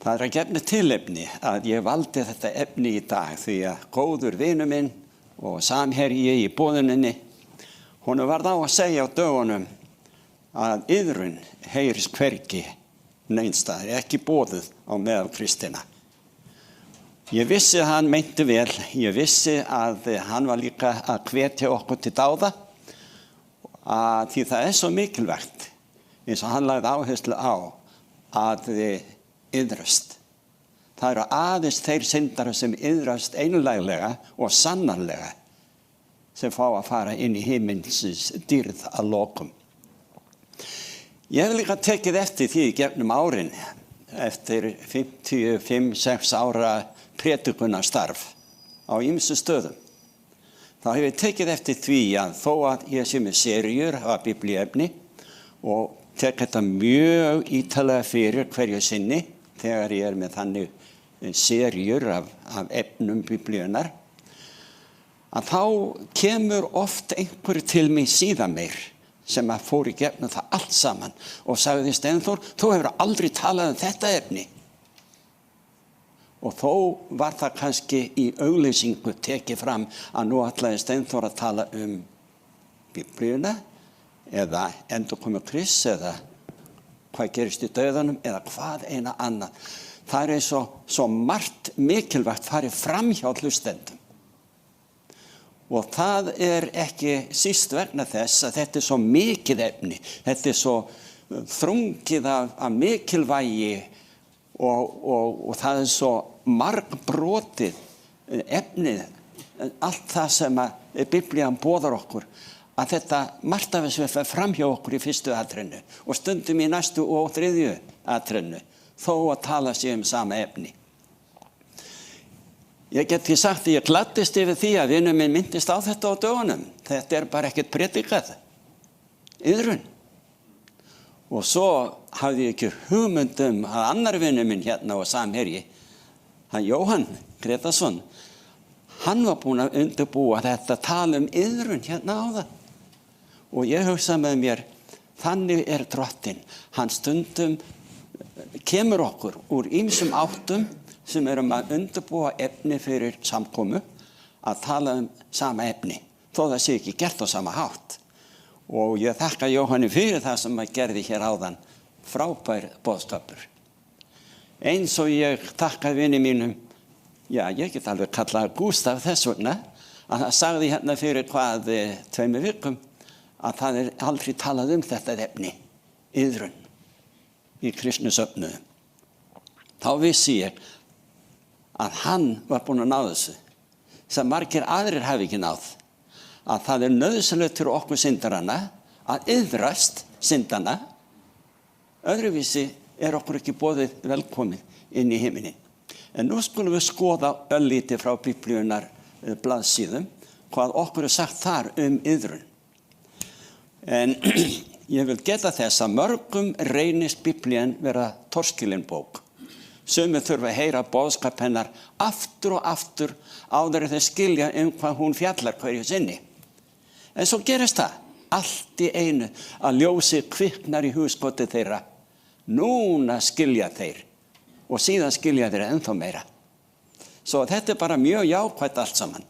Það að gefnu tilefni að ég valdi þetta efni í dag því að góður vinur minn og samherji í boðuninni, hún varð á að segja á dögunum að iðrun heyrist hvergi neinstaðar, ekki boðuð á meðal kristina. Ég vissi að hann meinti vel, ég vissi að hann var líka að hvetja okkur til dáða, að því það svo mikilvægt, eins og hann lagði áherslu á að iðrast. Það eru aðeins þeir syndara sem iðrast einlæglega og sannarlega sem fá að fara inn í himinsins dýrð að lokum. Ég hef líka tekið eftir því gegnum árin, eftir 55-6 ára predikunarstarf á ýmsum stöðum. Þá hef ég tekið eftir því að þó að ég sé með seríur af biblíuefni og tek þetta mjög ítarlega fyrir hverju sinni þegar ég með þannig seríur af efnum biblíunar, að þá kemur oft einhverju til mig síðan meir sem að fór í gegnum það allt saman og sagði Steinþór, þú hefur aldrei talað um þetta efni. Og þó var það kannski í auglýsingu tekið fram að nú ætlaði Steinþór að tala um biblíuna eða endurkomu Krists eða hvað gerist í dauðanum eða hvað eina annað. Það er svo margt mikilvægt farið fram hjá hlustendum. Og það er ekki síst vegna þess að þetta svo mikið efni, þetta svo þrungið af mikilvægi og það svo margbrotið efnið, allt það sem að Biblían boðar okkur, að þetta margt af þessu fer fram hjá okkur í fyrstu atrennu og stundum í næstu og þriðju atrennu, þó að tala sig sama efni. Ég get því sagt að ég gladdist yfir því að vinur minn myndist á þetta á dögunum. Þetta bara ekkert predikað. Iðrun. Og svo hafði ég ekki hugmyndum að annar vinur minn hérna og samherji, hann Jóhann Gretarsson, hann var búinn að undirbúa þetta tala iðrun hérna á það. Og ég hugsaði með mér, þannig drottinn. Hann stundum kemur okkur úr ýmsum áttum sem að undirbúa efni fyrir samkomu, að tala sama efni, þó það sé ekki gert á sama hátt. Og ég þakka Jóhanni fyrir það sem að gerði hér áðan, frábær boðskapur. Eins og ég þakka vini mínum, ég get alveg kallað Gústaf þess vegna, að það sagði hérna fyrir 2 vikum, að það aldrei talað þetta efni, iðrun, í kristnu söfnuðum. Þá vissi ég að hann var búinn að ná þessu, sem margir aðrir hafi ekki náð, að það nauðsynlegt fyrir okkur syndarana að iðrast syndana, öðruvísi okkur ekki boðið velkomið inn í himinin. En nú skulum við skoða örlítið frá Biblíunar blaðsíðum, hvað okkur sagt þar iðrun. En ég vil geta þess að mörgum reynist Biblían vera torskilin bók. Sumir þurfa að heyra boðskap hennar aftur og aftur áður en þeir skilja hvað hún fjallar hverju sinni. En svo gerist það allt í einu að ljósið kviknar í hugskoti þeirra. Núna skilja þeir og síðan skilja þeir ennþá meira. Svo þetta bara mjög jákvætt allt saman.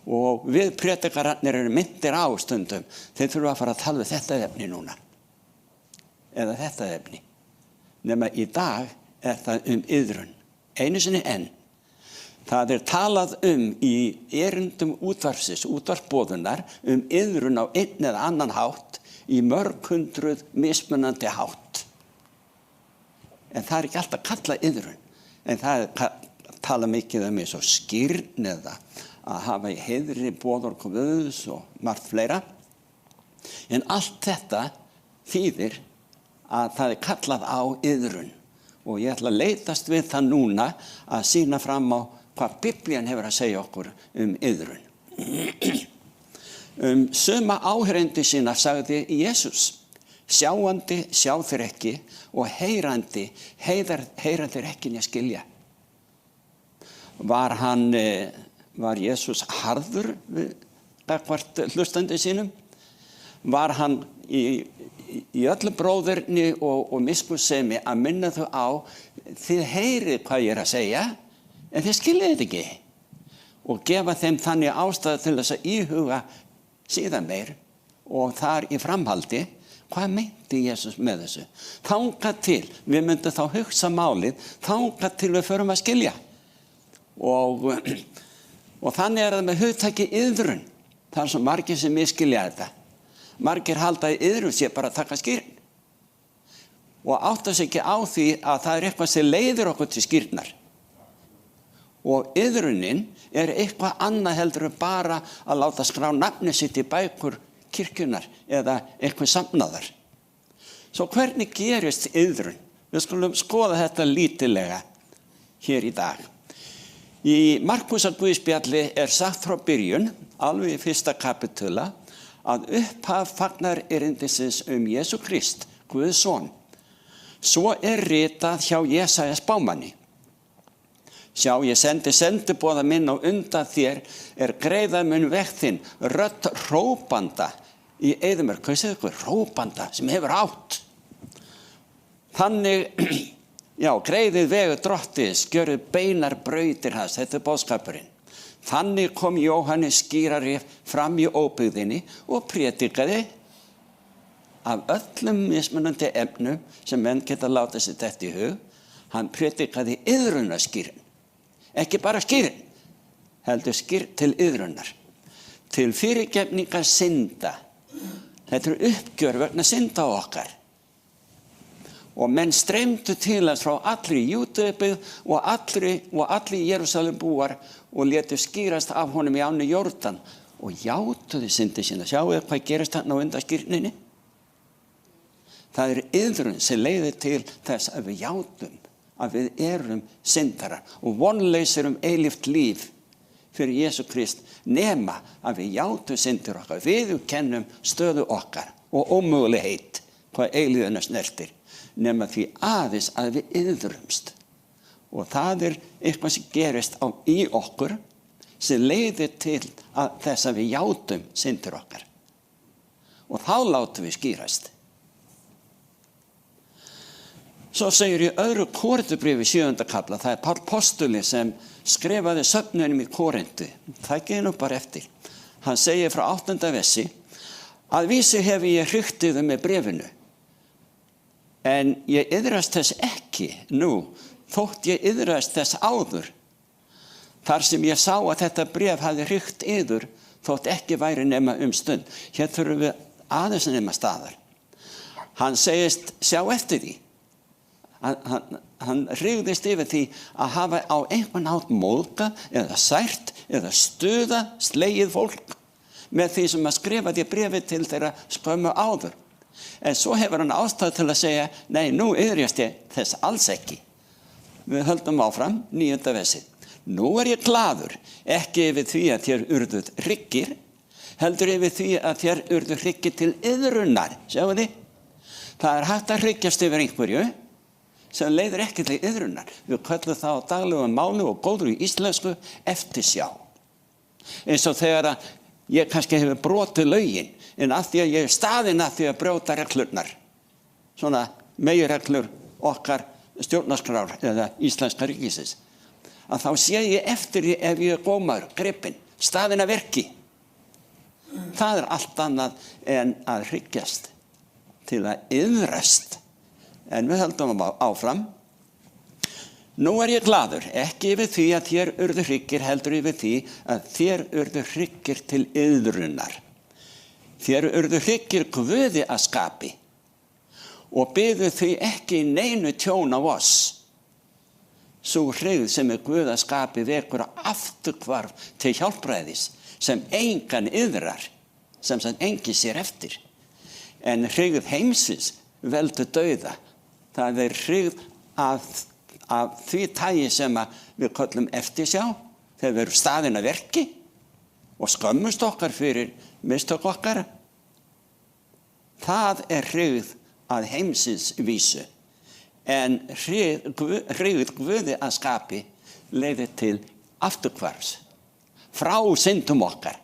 Og við predikararnir myndir á stundum. Þeir þurfa að fara að tala þetta efni núna. Eða þetta efni. Nema í dag það iðrun. Einu sinni enn. Það talað í erindum útvarpsins, útvarpsboðunar, iðrun á einn eða annan hátt, í mörg hundruð mismunandi hátt. En það ekki alltaf kallað iðrun. En það tala mikið eins og skírn eða að hafa í heiðri boðorð Guðs og margt fleira. En allt þetta þýðir að það kallað á iðrun. Og ég ætla að leitast við það núna að sýna fram á hvað Biblían hefur að segja okkur iðrun. Suma áheyrendur sína sagði Jesús, sjáandi sjá þeir ekki og heyrandi heyra þeir ekki né skilja. Var Jesús harður gagnvart hlustandi sínum? Var hann í öllu bróðurni og miskunnsemi að minna þau á þið heyrið hvað ég að segja, en þið skiljið þetta ekki. Og gefa þeim þannig ástæðu til þess að íhuga síðan meir og þar í framhaldi, hvað meinti Jesús með þessu? Þangað til, við myndum þá hugsa málið, þangað til við förum að skilja. Og þannig það með hugtakið iðrun. Það svo margir sem misskilja þetta. Margir halda að iðrun sé bara að taka skýrn. Og átta sig ekki á því að það eitthvað sem leiðir okkur til skýrnar. Og iðrunin eitthvað annað heldur en bara að láta skrá nafnið sitt í bækur kirkjunar eða eitthvað samnaðar. Svo hvernig gerist iðrun? Við skulum skoða þetta lítillega hér í dag. Í Markúsar guðspjalli sagt frá byrjun, alveg í 1. kapitula, að upphaf fagnaririndisins Jesú Krist, Guðs son. Svo ritað hjá Jesaja spámanni. Sjá, ég sendi sendiboða minn á undan þér greiða mun veg þinn, rödd hrópanda í eyðimörk. Hvað segir ykkur? Hrópanda sem hefur átt. Þannig, já, greiðið vegu Drottis, gjörið beinar brautir hans, þetta boðskapurinn. Þannig kom Jóhannes skýrari fram í óbyggðinni og prédikaði af öllum mismunandi efnum sem menn geta látið sér þetta í hug. Hann prédikaði iðrunarskýrn. Ekki bara skýrn, heldur skýrn til iðrunar, til fyrirgefningar synda. Þetta uppgjör vegna synda okkar. Og menn streymdu til hans frá allri Júdebyggð og allir Jerúsalem búar og létu skýrast af honum í ánni Jórdan og játuðu syndi sína. Sjáu hvað gerist þarna á undan skýrninni? Það iðrun sem leiðir til þess að við játum að við erum syndarar og vonleysir eilíft líf fyrir Jesú Krist nema að við játum syndir okkar, viðurkennum stöðu okkar og ómögulegheit hvað eilíðina snertir, nema því aðeins að við iðrumst. Og það eitthvað sem gerist í okkur sem leiðir til þess að við játum syndir okkar. Og þá látum við skýrast. Svo segir í öðru Korinthubréfi 7. kafla, það Páll postuli sem skrifaði söfnunum í Korintu. Það geði nú bara eftir. Hann segir frá 8. versi, að vísu hef ég hryktið með bréfinu. En ég iðrast þess ekki nú, þótt ég iðrast þess áður. Þar sem ég sá að þetta bréf hafði hrykt yður, þótt ekki væri nema stund. Hér þurfum við aðeins nema staðar. Hann segist sjá eftir því. Hann hrygðist yfir því að hafa á einhvern hátt móðgað eða sært eða stuða slegið fólk með því sem að skrifa því bréfið til þeirra skömmu áður. En svo hefur hann ástæðu til að segja, nei, nú iðrast ég þess alls ekki. Við höldum áfram, 9. versið. Nú ég glaður, ekki yfir því að þér urðuð hryggir, heldur yfir því að þér urðuð hryggir til iðrunar. Sjáu þið? Það hægt að hryggjast yfir einhverju sem leiðir ekki til iðrunar. Við köllum það á daglegum máli og góður í íslensku eftirsjá. Eins og þegar að ég kannski hefur brotið lögin, en að því að ég staðinn að því að brjóta reglurnar. Svona meginreglur okkar stjórnarskrár eða íslenska ríkisins. Að þá sé ég eftir því ef ég gómaður, gripinn, staðinn að verki. Það allt annað en að hryggjast til að iðrast. En við höldum áfram. Nú ég glaður, ekki yfir því að þér urðu hryggir, heldur yfir því að þér urðu hryggir til iðrunar. Þér urðu hryggir Guði að skapi og byðu því ekki neinu tjón á oss. Sú hryggð sem Guð að skapi vekur afturhvarf til hjálpræðis sem engan iðrar, sem enginn sér eftir. En hryggð heimsins veldur dauða. Það hryggð af því tagi sem við köllum eftirsjá þegar við erum staðinn að verki og skömmust okkar fyrir mistök okkar. Það hryggð að heimsins vísu. En hryggð Guði að skapi leiðir til afturhvarfs frá syndum okkar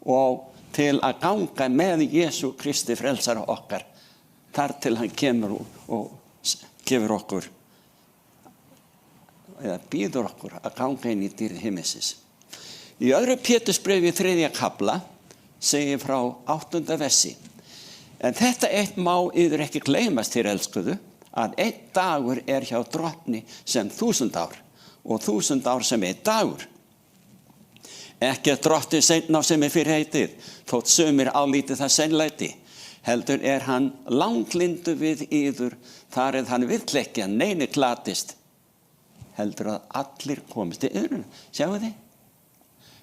og til að ganga með Jesú Kristi frelsara okkar þar til hann kemur og gefur okkur eða býður okkur að ganga inn í dýrð himminsins. Í öðru Pétursbréfi 3. kafla segir frá 8. versi: En þetta eitt má yður ekki gleymast, þér elskuðu, að einn dagur er hjá drottni sem 1000 ár og 1000 ár sem einn dagur. Ekki að drottni seinna sem fyrir heitið, þótt sumir álíti það seinlæti, heldur er hann langlyndur við yður, þar hann vill ekki að neini glatist, heldur að allir komist í yður. Sjáu þið?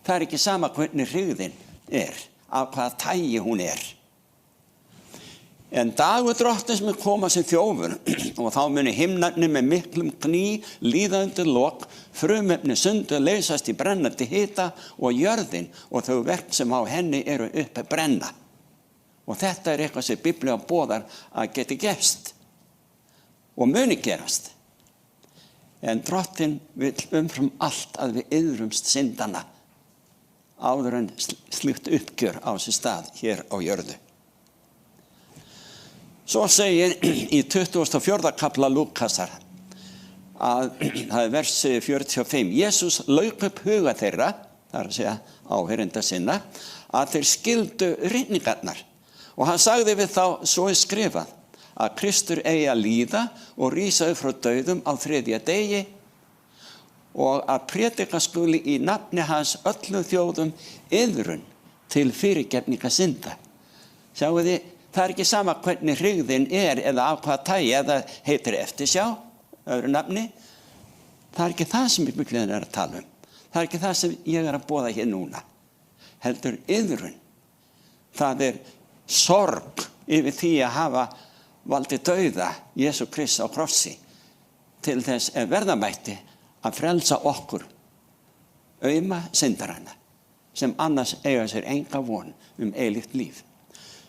Það er ekki sama hvernig hryggðin er, af hvaða tagi hún er. En dagur drottins mun koma sem þjófur og þá muni himnarnir með miklum gný líða undir lok, frumefni sundur leysast í brennandi hita og jörðin og þau verk sem á henni eru uppi brenna. Og þetta er eitthvað sem Biblían boðar að geti gerst og muni gerast. En drottin vill umfram allt að við iðrumst syndana áður en slíkt uppgjör á sér stað hér á jörðu. Svo segir í 24. kafla Lúkasar að það er versi 45. Jesús lauk upp huga þeirra, það er að segja áheyrenda sinna, að þeir skildu ritningarnar. Og hann sagði við þá, svo er skrifað, að Kristur eigi að líða og rísa upp frá dauðum á 3. degi og að prédika skuli í nafni hans öllum þjóðum iðrun til fyrirgefninga synda. Sjáu þið, það er ekki sama hvernig hryggðin er eða af hvaða tagi, eða heitir eftirsjá, öðru nafni. Það er ekki það sem Biblían er að tala um. Það er ekki það sem ég er að boða hér núna. Heldur iðrun. Það er sorg yfir því að hafa valdið dauða Jesú Krist á krossi til þess að verða mætti að frelsa okkur auma syndarana sem annars eiga sér enga von eilíft líf.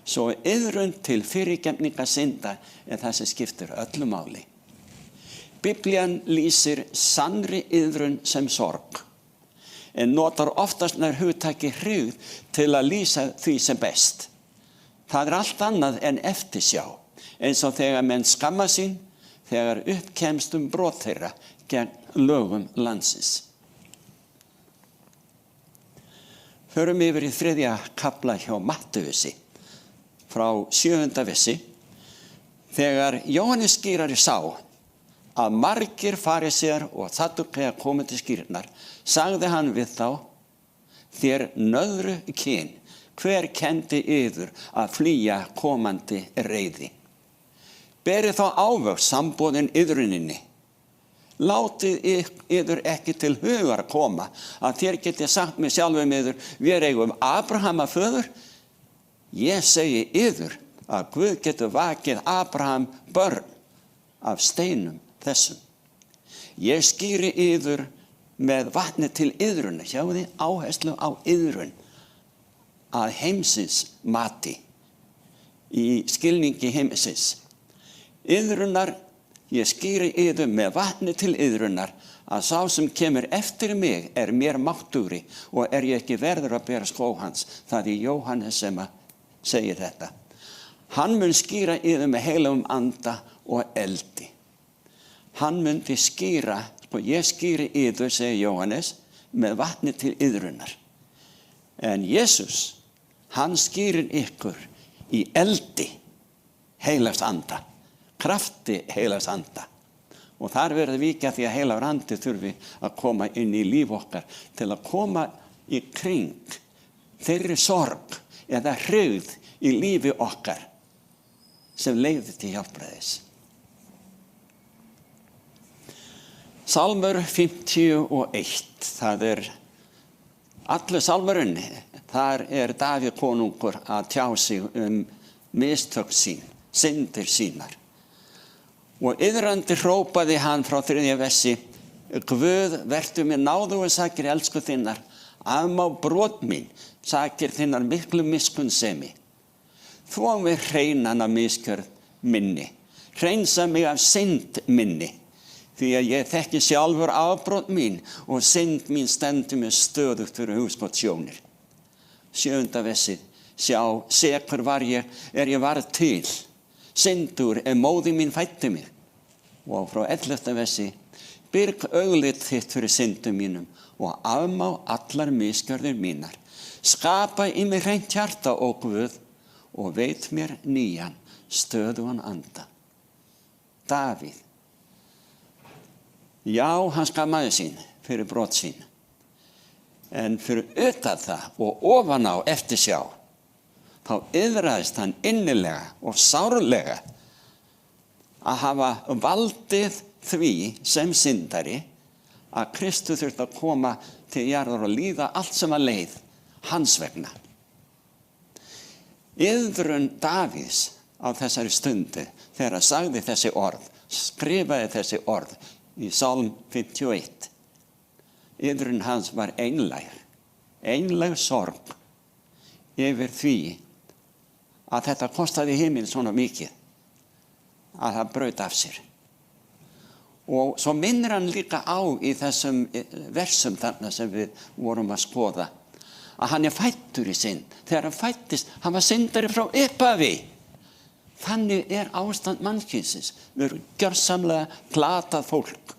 Svo iðrun til fyrirgefninga synda er það sem skiptir öllu máli. Biblían lýsir sannri iðrun sem sorg, en notar oftast nær hugtaki hryggð til að lýsa því sem best. Það er allt annað en eftirsjá, eins og þegar menn skamma sín, þegar uppkemst brot þeirra gegn lögum landsins. Förum yfir í 3. kafla hjá Mattheusi, frá 7. versi. Þegar Jóhannes skírari sá að margir farisear og saddúkæjar komu til skýrinnar, sagði hann við þá: þér nöðru kyn, hver kenndi yður að flýja komandi reiði? Berið þá ávöxt samboðin iðruninni. Látið yður ekki til hugar koma að þér geti sagt með sjálfum yður: við eigum Abraham að föður. Ég segi yður að Guð getur vakið Abraham börn af steinum þessum. Ég skýri yður með vatni til iðrunar. Sjáu þið áherslu á iðrun, að heimsins mati, í skilningi heimsins. Iðrunar, ég skýri yður með vatni til iðrunar, að sá sem kemur eftir mig er mér máttugri og er ég ekki verður að bera skó hans. Það er Jóhannes sem segir þetta. Hann mun skýra yður með heilagum anda og eldi. Hann mundi skýra, ég skýri yður, segir Jóhannes, með vatni til iðrunar. En Jesús, hann skýrir ykkur í eldi heilags anda, krafti heilags anda. Og þar verður vikið því að heilagur andi þurfi að koma inn í líf okkar til að koma í kring þeirri sorg eða hryggð í lífi okkar sem leiðir til hjálpræðis. Salmur 51, það er allur salmurinn, þar er Davíð konungur að tjá sig mistök sín, syndir sínar. Og iðrandi hrópaði hann frá 3. versi: Guð, vertu mér náðugur sakir elsku þinnar, afmá brot mín, sakir þinnar miklu miskunnsemi. Þvó mig hreinan af misgjörð minni, hreinsa mig af synd minni, því að ég þekki sjálfur afbrot mín og synd mín stendur mér stöðugt fyrir hugskotssjónir. 7. versið: sjá, sekur var ég, ég varð til, syndur móðir mín fæddi mig. Og frá 11. versi: Byrg augliti þitt fyrir syndum mínum og afmá allar misgjörðir mínar. Skapa í mig hreint hjarta, ó Guð, og veit mér nýjan, stöðugan anda. Davíð. Já, hann skammaði sín fyrir brot sín. En fyrir utan það og ofan á eftirsjá, þá iðraðist hann innilega og sárlega að hafa valdið því sem syndari að Kristur þurfti að koma til jarðar og líða allt sem að leið hans vegna. Iðrun Davíðs á þessari stundu þegar hann sagði þessi orð, skrifaði þessi orð í Psalm 51. Iðrun hans var einlæg sorg yfir því að þetta kostaði himinn svona mikið að það braut af sér. Og svo minnir hann líka á í þessum versum þarna sem við vorum að skoða að hann fæddur í synd. Þegar hann fæddist, hann var syndari frá upphafi. Þannig ástand mannkynsins. Við erum gjörsamlega glatað fólk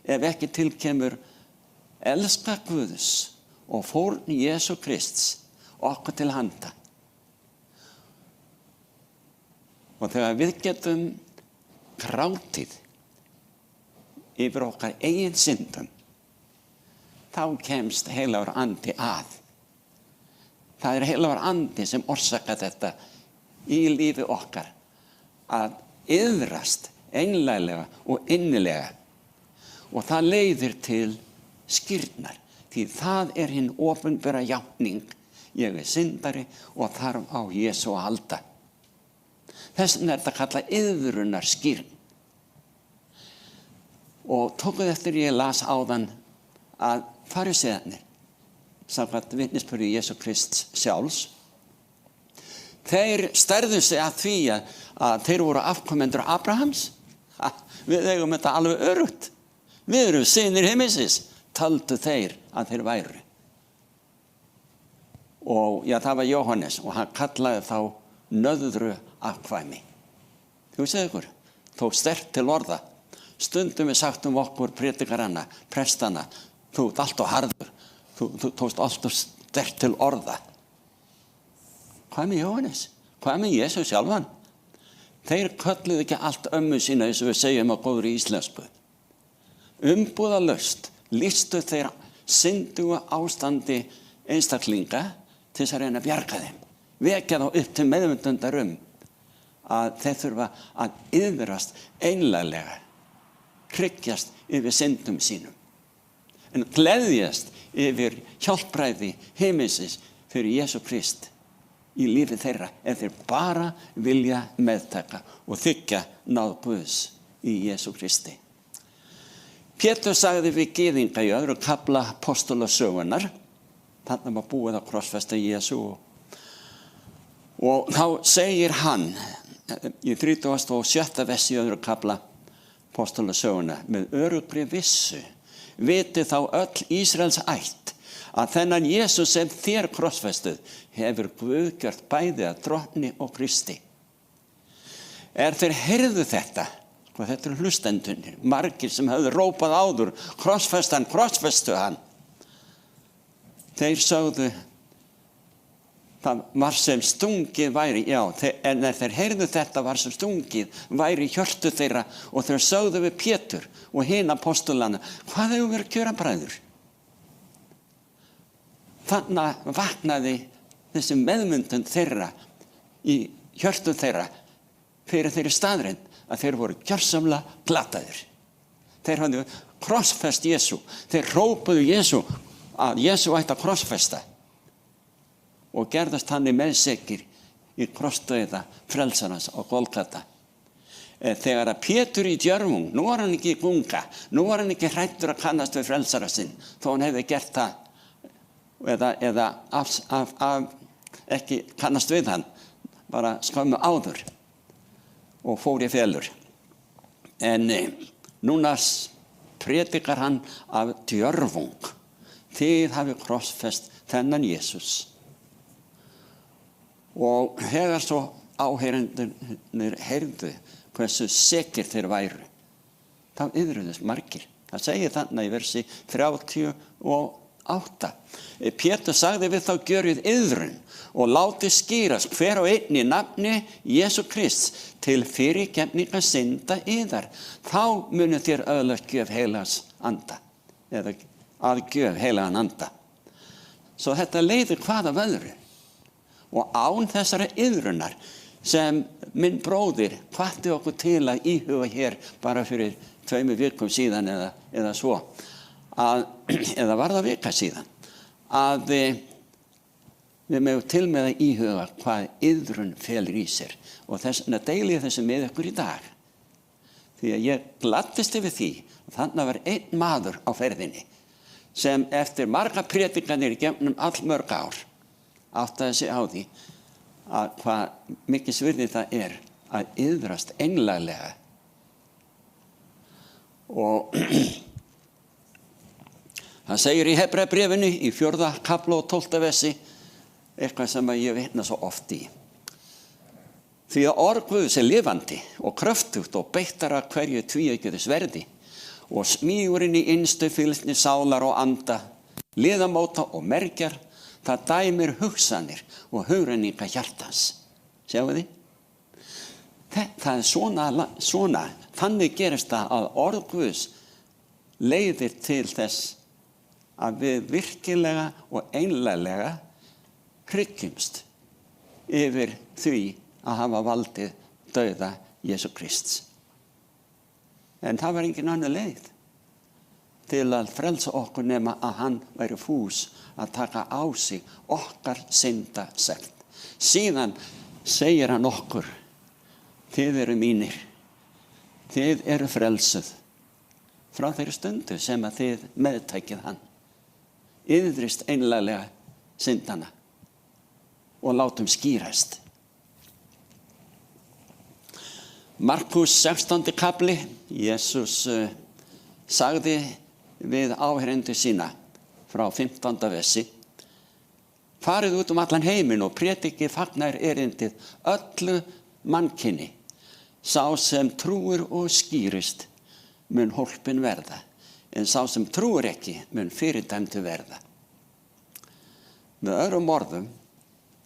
ef ekki tilkemur elska Guðs og fórn Jesú Krists okkur til handa. Og þegar við getum grátið yfir okkar eigin syndum, þá kemst heilagur andi að. Það heilagur andi sem orsakar þetta í lífi okkar að iðrast einlæglega og innilega. Og það leiðir til skírnar, því það hinn opinbera játning. Ég syndari og þarf á Jesú að halda. Þess vegna þetta kallað iðrunar skírn. Og tókuð eftir ég las áðan að farisearnir, samkvæmt vitnisburði Jesú Krists sjálfs, þeir stærðu sig að því að þeir voru afkomendur Abrahams. Við eigum þetta alveg öruggt. Við erum synir himins, taldu þeir að þeir væru. Og það var Jóhannes og hann kallaði þá nöðru afkvæmi. Þú veist ykkur, tók sterkt til orða. Stundum sagt okkur predikarana, prestana, þú ert allt og harður, þú tókst allt og sterkt til orða. Hvað með Jóhannes? Hvað með Jesú sjálfan? Þeir kölluðu ekki allt ömmu sína eins og við segjum á góðri íslensku. Umbúðalaust lýstu þeir syndugu ástandi einstaklinga til þess að reyna að bjarga þeim. Vekja þá upp til meðvitundar að þeir þurfa að iðrast einlæglega, hryggjast yfir syndum sínum, en gleðjast yfir hjálpræði himinsins fyrir Jesú Krist í lífi þeirra ef þeir bara vilja meðtaka og þiggja náð Guðs í Jesú Kristi. Pétur sagði við gyðinga í öðrum kafla apostolasögunnar, þarna var búið að krossfesta Jesú, og þá segir hann í 37. versi í öðrum kafla apostolasögunnar: með öruggri vissu viti þá öll Ísraels ætt að þennan Jesús sem þér krossfestuð hefur Guð gjört bæði að drottni og Kristi. Þeir heyrðu þetta, og þetta hlustendurnir, margir sem höfðu rópað áður, krossfestu hann. Þeir sögðu, það var sem stungið væri, en þeir heyrðu þetta var sem stungið væri í hjörtu þeirra, og þeir sögðu við Pétur og hina apostolana: hvað hefur verið að gera, bræður? Þannig vaknaði þessi meðmyndun þeirra í hjörtu þeirra fyrir þeirri staðreynd að þeir voru gjörsamlega glataðir. Þeir hafðu krossfest Jesú. Þeir rópuðu Jesú að Jesú ætti að krossfesta og gerðast hann meðsekir í krossdauða frelsarans á Golgata. Þegar að Pétur í djörfung, nú var hann ekki í gunga, nú var hann ekki hræddur að kannast við frelsara sinn, þó hann hefði gert það eða ekki kannast við hann, bara skömmu áður og fór í felur. En núna predikar hann af djörfung: þið hafið krossfest þennan Jesús. Og þegar svo áheyrendurnir heyrðu hversu sekir þeir væru, þá iðruðust margir. Það segir þarna í versi 38. Pétur sagði við þá gjörið iðrun og látið skýrast hver og einn í nafni Jesú Krists til fyrirgefningar synda yðar. Þá munu þér öðlast gjöf heilags anda, eða að gjöf heilagan anda. Svo þetta leiðir hvað af öðru. Og án þessara iðrunar sem minn bróðir hvatti okkur til að íhuga hér bara fyrir 2 vikum síðan eða svo, eða var það vika síðan, að við megum til með að íhuga hvað iðrun felur í sér. Og þess vegna deili ég þessu með ykkur í dag. Því að ég gladdist yfir því að þarna var einn maður á ferðinni sem eftir marga predikanir í gegnum allmörg ár áttaði sig á því að hvað mikið svirði það að iðrast einlæglega. Og það segir í Hebreabréfinu í 4. kafla og 12. versi eitthvað sem ég vitna svo oft í. Því að orð Guðs lifandi og kröftugt og beittara hverju tvíeggjuðu sverði og smígurinn í innstu fylgsni sálar og anda, liðamóta og mergjar, það dæmir hugsanir og hugrenninga hjartans. Sjáu þið? Það er svona, þannig gerist það að orð Guðs leiðir til þess að við virkilega og einlæglega hryggjumst yfir því að hafa valdið dauða Jesú Krists. En það var engin annar leið til að frelsa okkur nema að hann væri fús að taka á sig okkar syndasekt. Síðan segir hann okkur, þið eru mínir, þið eru frelsuð frá þeirri stundu sem að þið meðtækið hann. Iðrist einlæglega syndana og látum skýrast. Markus 16. kafli, Jesús sagði við áheyrendur sína frá 15. versi, farið út allan heiminn og predikið fagnar erindið öllu mannkyni. Sá sem trúir og skýrist mun hólpin verða, en sá sem trúir ekki mun fyrirdæmdur verða. Með öðrum orðum,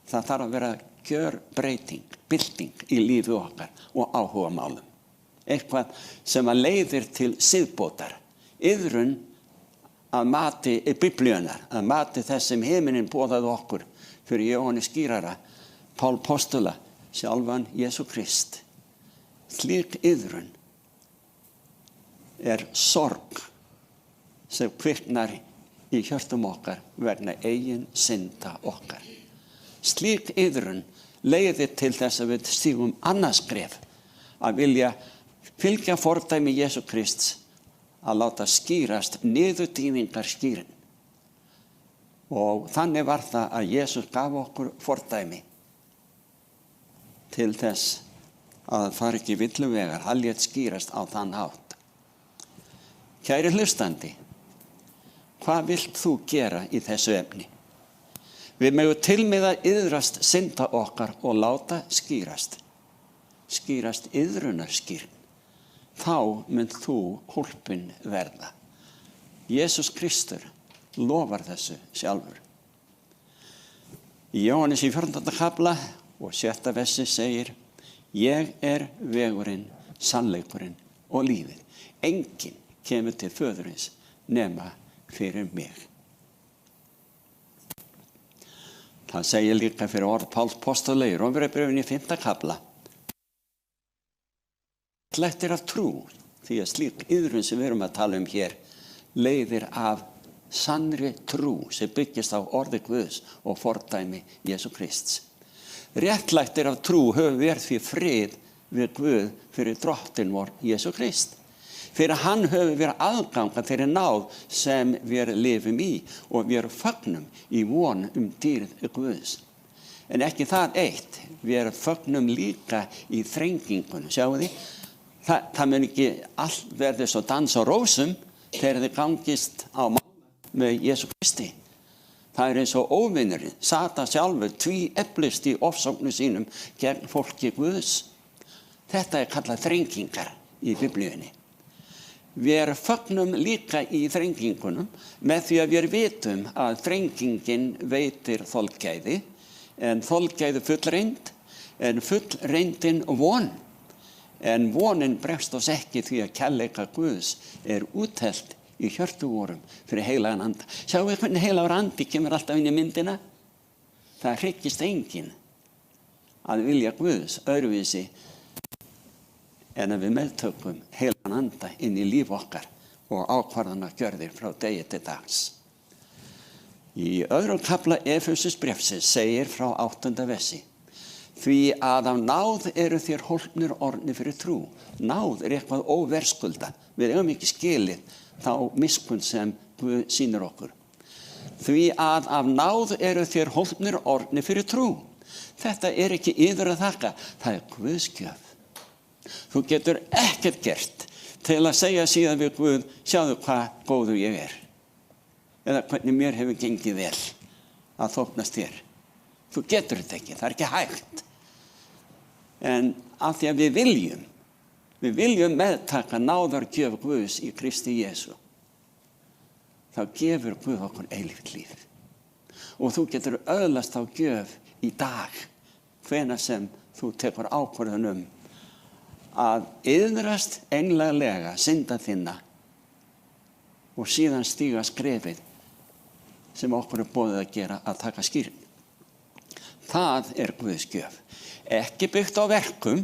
það þarf að vera gjörbreyting, bylting í lífi okkar og áhugamálum. Eitthvað sem að leiðir til siðbótar. Iðrun að mati biblíunnar, að mati þess sem himinin boðaði okkur fyrir Jóhannes skýrara, Pál postula, sjálfan Jesú Krist. Slík iðrun sorg sem kviknar í hjörtum okkar vegna eigin synda okkar. Slík iðrun leiðir til þess að við stígum annað skref, að vilja fylgja fordæmi Jesú Krists, að láta skýrast niðurdýfingar skýrin. Og þannig var það að Jesús gaf okkur fordæmi til þess að það fari ekki villu vegar, hann lét skýrast á þann hátt. Kæri hlustandi, hvað vilt þú gera í þessu efni? Við megum til með að iðrast synda okkar og láta skýrast iðrunarskýrin. Þá mun þú hólpin verða. Jesús Kristur lofar þessu sjálfur. Í Jóhannes í 14. kafla og 7. versi segir, ég er vegurinn, sannleikurinn og lífið. Enginn kemur til föðurins nema fyrir mig. Það segir líka fyrir orð Páls postula í Rómverjabréfinu í 5. kafla. Réttlætt af trú, því að slík iðrun sem við erum að tala um hér leiðir af sannri trú sem byggist á orði Guðs og fordæmi Jesú Krists. Réttlætt af trú höfum við því frið við Guð fyrir drottinn vor Jesú Krist. Fyrir hann höfum við aðganga þeirri náð sem við lifum í og við fögnum í von dýrð Guðs. En ekki það eitt, við fögnum líka í þrengingunum, sjáu þið? Það mun ekki allt verði svo dans og rósum þegar þið gangist á mála með Jesú Kristi. Það eins og óvinnurinn, Satan sjálfur tvíeflist í ofsóknum sínum gegn fólki Guðs. Þetta kallað þrengingar í Biblíunni. Við fögnum líka í þrengingunum með því að við vitum að þrengingin veitir þolgæði, en þolgæði fullreynd, en fullreyndin von. En vonin bregst oss ekki því að kærleika Guðs úthellt í hjörtu vorum fyrir heilagan anda. Sjáum við hvernig heilagur andi kemur alltaf inn í myndina? Það hryggist enginn að vilja Guðs öðruvísi en að við meðtökum heilagan anda inn í líf okkar og ákvarðanagjörðir frá degi til dags. Í öðrum kafla Efesusbréfsins segir frá 8. versi: Því að af náð eru þér hólpnir orðnir fyrir trú. Náð eitthvað óverðskulda. Við eigum ekki skilið þá miskunn sem Guð sýnir okkur. Því að af náð eru þér hólpnir orðnir fyrir trú. Þetta ekki yður að þakka, það Guðsgjöf. Þú getur ekkert gert til að segja síðan við Guð: sjáðu hvað góður ég eða hvernig mér hefur gengið vel að þóknast þér. Þú getur þetta ekki, það ekki hægt. En af því að við viljum meðtaka náðargjöf Guðs í Kristi Jesú, þá gefur Guð okkur eilíft líf. Og þú getur öðlast þá gjöf í dag, hvenær sem þú tekur ákvörðun að iðrast einlæglega synda þinna og síðan stíga skrefið sem okkur boðið að gera, að taka skýrn. Það Guðs gjöf. Ekki byggt á verkum,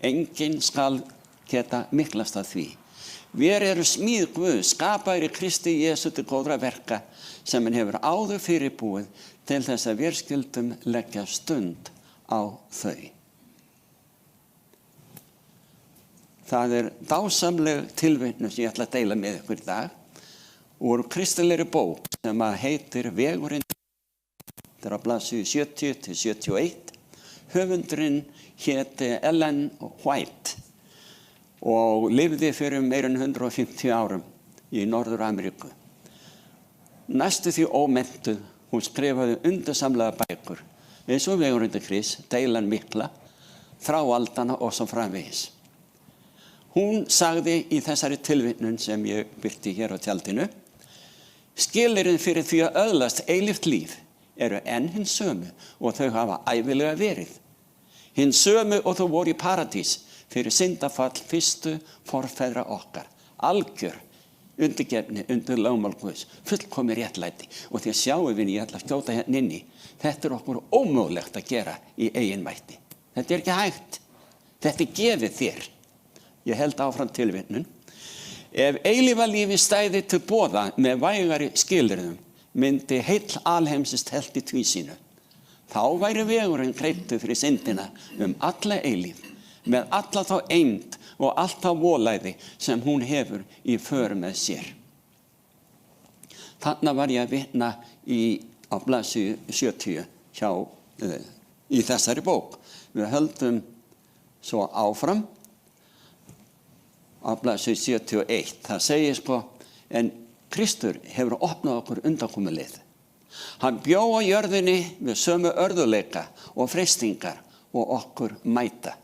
enginn skal geta miklast að því. Við erum smíð Guðs, skapaðir í Kristi Jesú til góðra verka sem hann hefur áður fyrirbúið til þess að við skyldum leggja stund á þau. Það dásamleg tilvitnun sem ég ætla að deila með ykkur í dag úr kristilegri bók sem heitir Vegurinn. Þetta á blaðsíðu 70 til 71. Höfundurinn héti Ellen White og lifði fyrir meira en 150 árum í Norður-Ameríku. Næstu því ómenntuð, hún skrifaði undursamlega bækur eins og Vegurinn til Krists, Deilan mikla, Þráaldana og svo framvegis. Hún sagði í þessari tilvitnun sem ég birti hér á tjaldinu: skilyrðin fyrir því að öðlast eilíft líf eru enn hins sömu og þau hafa ævilega verið. Hins sömu og þau voru í paradís fyrir syndafall fyrstu forfeðra okkar. Algjör undirgefni undir lögmál Guðs, fullkomið réttlæti. Og því að sjáum við, ég ætla að skjóta hérna inni, þetta okkur ómögulegt að gera í eigin mætti. Þetta ekki hægt. Þetta gefið þér. Ég held áfram tilvitnun. Ef eilífa lífi stæði til boða með vægari skilyrðum, myndi heill alheimsins telt í tvísýnu. Þá væri vegurinn greiddur fyrir syndina alla eilíf, með alla þá eind og allt þá volæði sem hún hefur í för með sér. Þarna var ég að vitna á blaðsíðu 70 í þessari bók. Við höldum svo áfram á blaðsíðu 71. Það segir en Kristur hefur opnað okkur undankomuleið. Hann bjó á jörðinni með sömu örðuleika og freistingar og okkur mæta.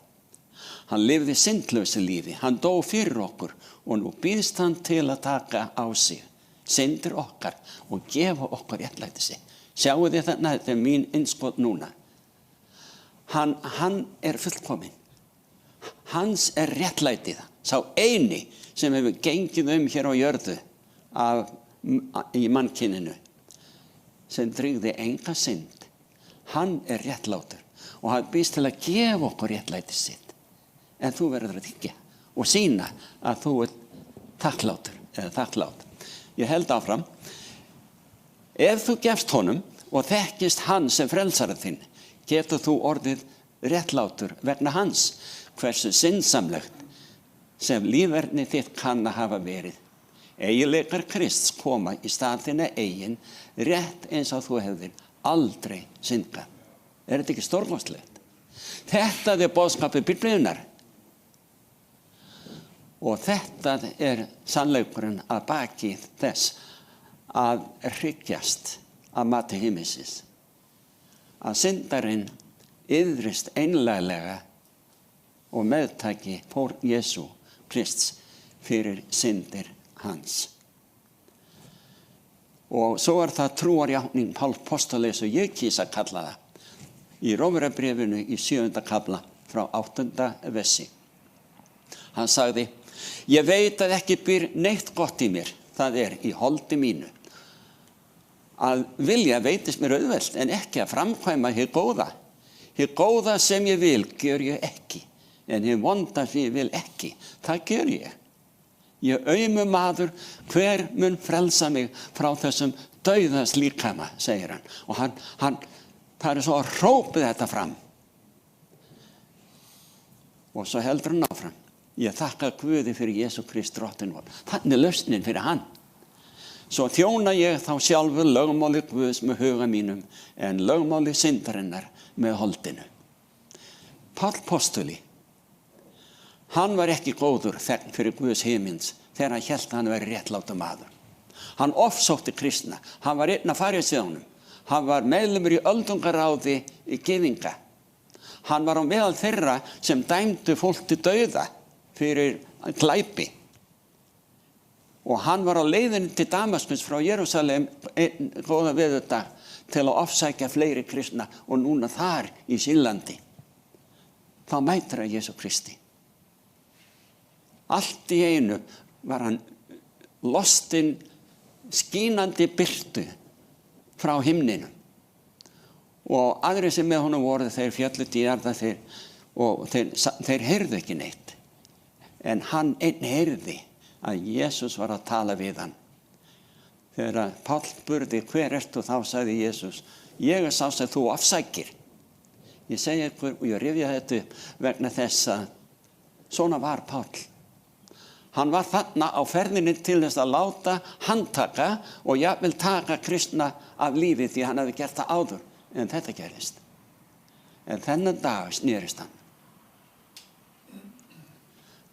Hann lifði syndlausu lífi, hann dó fyrir okkur og nú býðst hann til að taka á sig syndir okkar og gefa okkur réttlæti. Sjáu þið þarna, þetta mín innskot núna. Hann fullkominn. Hans réttlætið, sá eini sem hefur gengið hér á jörðu í mannkyninu, sem tryggði enga synd. Hann réttlátur og hann býðst til að gefa okkur réttlæti sitt. En þú verður að þykja og sýna að þú þakklátur eða þakklát. Ég held áfram. Ef þú gefst honum og þekkist hann sem frelsara þinn, getur þú orðið réttlátur vegna hans, hversu syndsamlegt sem líferni þitt kann að hafa verið. Eiginleikar Krists koma í stað þinna eigin, rétt eins og þú hefðir aldrei syndgað. Þetta ekki stórkostlegt? Þetta boðskapið Biblíunnar. Og þetta sannleikurinn að baki þess að hryggjast að mati himmisins. Að syndarinn iðrist einlæglega og meðtaki fórn Jesú Krists fyrir syndir hans. Og svo það trúarjátning Páls postuls og ég kýs að kalla það í Rómverjabréfinu í 7. kafla frá 8. versi. Hann sagði, ég veit að ekki býr neitt gott í mér, það í holdi mínu. Að vilja veitist mér auðvelt en ekki að framkvæma hið góða. Hið góða sem ég vil gjör ég ekki, en hið vonda sem ég vil ekki, það gjör ég. Ég aumu maður, hver mun frelsa mig frá þessum dauðans líkama, segir hann. Og hann það svo að hrópið þetta fram. Og svo heldur hann áfram. Ég þakka Guði fyrir Jesú Krist drottinn vor. Þannig lausnin fyrir hann. Svo þjóna ég þá sjálfur lögmáli Guðs með huga mínum en lögmáli syndarinnar með holdinu. Páll postuli, hann var ekki góður þegn fyrir Guðs himins þegar hann hélt að hann væri réttlátur maður. Hann ofsótti kristna, hann var einn af fariseuunum, hann var meðlimur í öldungaráði í gyðinga. Hann var á meðal þeirra sem dæmdu fólk til dauða fyrir glæpi. Og hann var á leiðinni til Damaskus frá Jerúsalem einn góða veðurdag til að ofsækja fleiri kristna og núna þar í Sýrlandi. Þá mætir hann Jesú Kristi. Allt í einu var hann lostinn skínandi birtu frá himninum. Og aðrir sem með honum voru þeir fjallu til jarðar og þeir heyrðu ekki neitt. En hann einn heyrði að Jesús var að tala við hann. Þegar Páll spurði hver ertu þá sagði Jesús, ég sá sem þú afsækir. Ég segi ykkur og ég rifja þetta upp vegna þess að svona var Páll. Hann var þarna á ferðinni til þess að láta handtaka og jafnvel taka kristna af lífi því hann hefði gert það áður. En þetta gerist. En þennan dag snerist hann.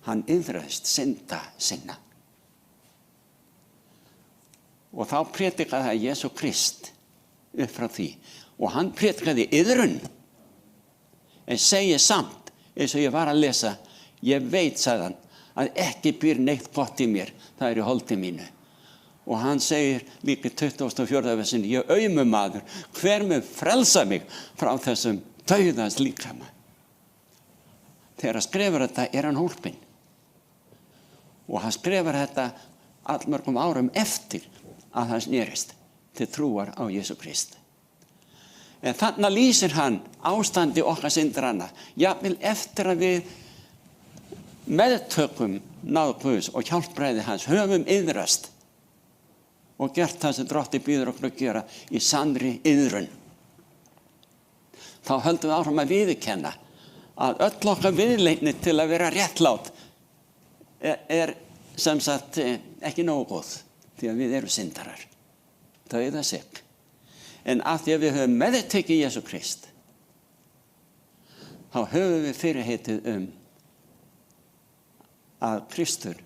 Hann iðraðist synda sinna. Og þá prédikaði það Jesú Krist upp frá því. Og hann prédikaði iðrun. En segi samt, eins og ég var að lesa, ég veit, sagði hann, að ekki býr neitt gott í mér, það í holdi mínu. Og hann segir líka í 24. versinni, ég aumu maður, hver mun frelsa mig frá þessum dauðans líkama. Þegar hann skrifar þetta hann hólpinn. Og hann skrifar þetta allmörgum árum eftir að hann snerist til trúar á Jesú Krist. En þarna lýsir hann ástandi okkar syndaranna, jafnvel eftir að við meðtökum náð Guðs og hjálpræði hans höfum iðrast og gert það sem Drottinn býður okkur að gera í sannri iðrun. Þá höldum við áfram að viðurkenna að öll okkar viðleitni til að vera réttlát sem sagt ekki nógu góð því að við erum syndarar. Dauða sig. En af því að við höfum meðtekið Jesú Krist þá höfum við fyrirheitið að Kristur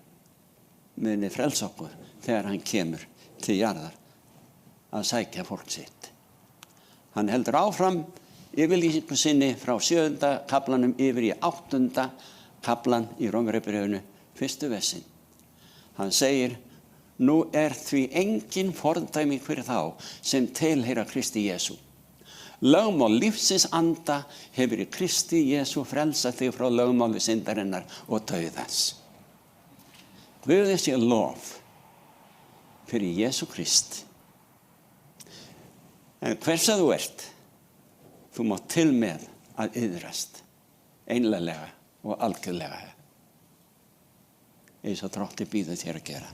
muni frelsa okkur þegar hann kemur til jarðar að sækja fólk sitt. Hann heldur áfram yfirlýsingu sinni frá 7. kaflanum yfir í 8. kaflan í Rómverjabréfinu 1. versin. Hann segir, nú því engin fordæming fyrir þá sem tilheyra Kristi Jesú. Lögmál lífsins anda hefur í Kristi Jesú frelsað þig frá lögmáli syndarinnar og dauðans. Guði sé lof fyrir Jesú Krist. En hvers að þú ert, þú mátt til með að iðrast einlega og algjörlega eins og Drottinn býður þér að gera.